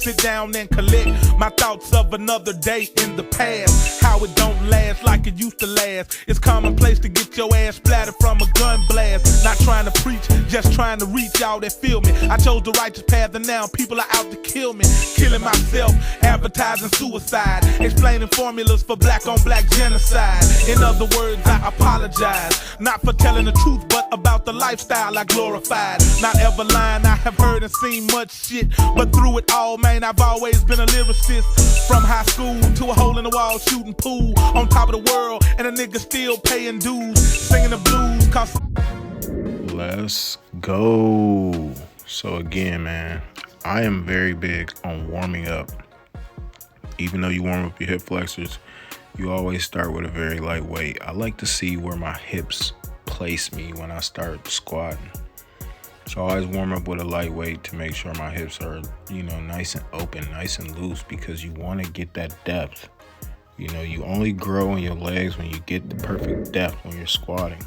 sit down and collect my thoughts of another day in the past. How it don't last like it used to last. It's commonplace to get your ass splattered from a gun blast. Not trying to preach, just trying to reach y'all that feel me. I chose the righteous path and now people are out to kill me. Killing myself, advertising suicide, explaining formulas for black on black genocide. In other words, I apologize, not for telling the truth, but about the lifestyle I glorified. Not ever lying, I have heard and seen much shit, but through it all, man, I've always been a lyricist. From high school to a hole in the wall shooting pool, on top of the world, and a nigga still paying dues, singing the blues, cause... Let's go. So again, man, I am very big on warming up. Even though you warm up your hip flexors, you always start with a very light weight. I like to see where my hips place me when I start squatting. So I always warm up with a light weight to make sure my hips are, nice and open, nice and loose, because you want to get that depth. You only grow in your legs when you get the perfect depth when you're squatting.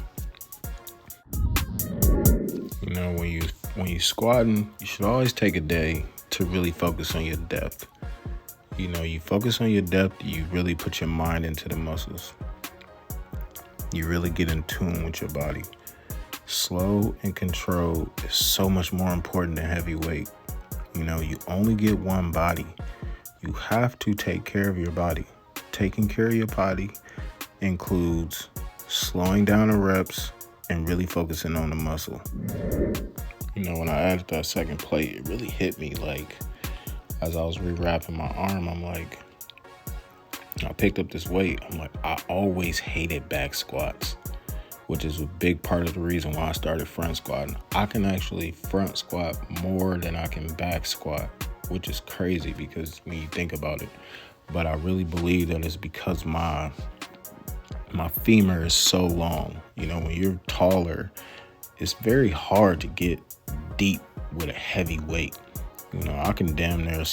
When you squatting, you should always take a day to really focus on your depth. You focus on your depth, you really put your mind into the muscles. You really get in tune with your body. Slow and controlled is so much more important than heavy weight. You only get one body. You have to take care of your body. Taking care of your body includes slowing down the reps and really focusing on the muscle. When I added that second plate, it really hit me. Like, as I was rewrapping my arm, I picked up this weight. I always hated back squats, which is a big part of the reason why I started front squatting. I can actually front squat more than I can back squat, which is crazy because when you think about it. But I really believe that it's because my femur is so long. When you're taller, it's very hard to get deep with a heavy weight. I can damn near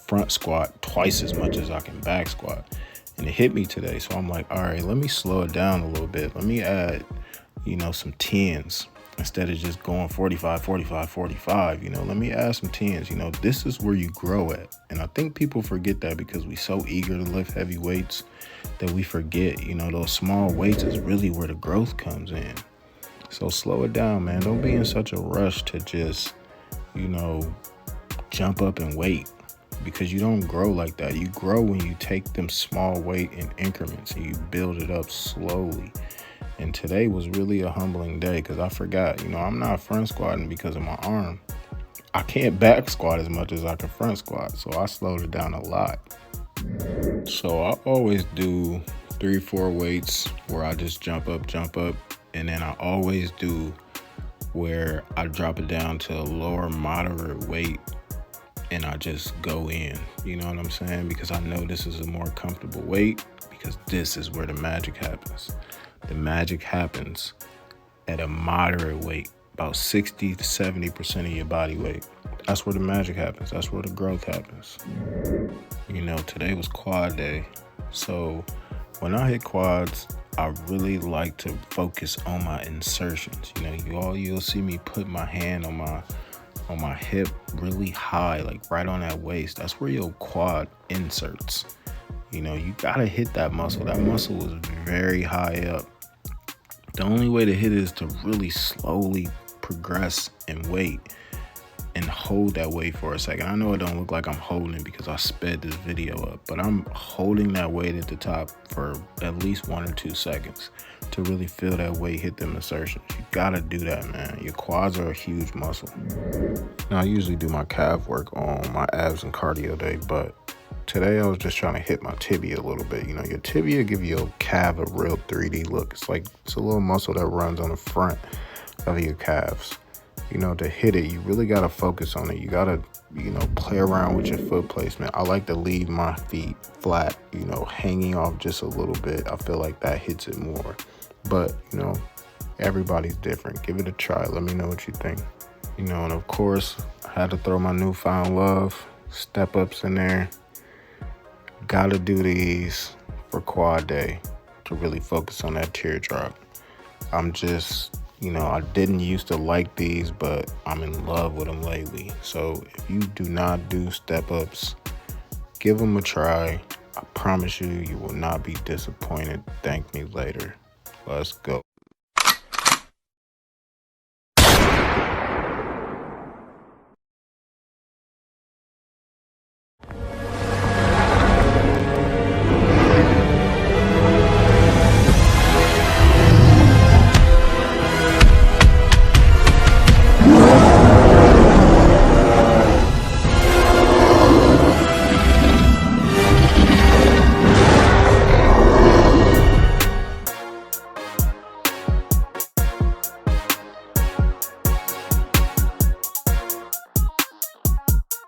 front squat twice as much as I can back squat. And it hit me today. So I'm like, all right, let me slow it down a little bit. Let me add, some 10s instead of just going 45, 45, 45. Let me add some 10s. This is where you grow at. And I think people forget that because we so eager to lift heavy weights that we forget, those small weights is really where the growth comes in. So slow it down, man. Don't be in such a rush to just, jump up and wait, because you don't grow like that. You grow when you take them small weight in increments and you build it up slowly. And today was really a humbling day because I forgot, I'm not front squatting because of my arm. I can't back squat as much as I can front squat, so I slowed it down a lot. So I always do 3-4 weights where I just jump up, and then I always do where I drop it down to a lower moderate weight and I just go in, you know what I'm saying? Because I know this is a more comfortable weight, because this is where the magic happens. The magic happens at a moderate weight, about 60 to 70% of your body weight. That's where the magic happens. That's where the growth happens. Today was quad day. So when I hit quads, I really like to focus on my insertions. You'll see me put my hand on my hip really high, like right on that waist. That's where your quad inserts. You gotta hit that muscle. That muscle is very high up. The only way to hit it is to really slowly progress and wait and hold that weight for a second. I know it don't look like I'm holding it because I sped this video up, but I'm holding that weight at the top for at least 1 or 2 seconds to really feel that weight hit them insertions. You gotta do that, man. Your quads are a huge muscle. Now, I usually do my calf work on my abs and cardio day, but today I was just trying to hit my tibia a little bit. Your tibia give your calf a real 3D look. It's a little muscle that runs on the front of your calves. To hit it, you really got to focus on it. You got to, play around with your foot placement. I like to leave my feet flat, hanging off just a little bit. I feel like that hits it more. But, everybody's different. Give it a try. Let me know what you think. And of course, I had to throw my newfound love, step ups in there. Got to do these for quad day to really focus on that teardrop. I'm just, You know, I didn't used to like these, but I'm in love with them lately. So if you do not do step ups, give them a try. I promise you, you will not be disappointed. Thank me later. Let's go.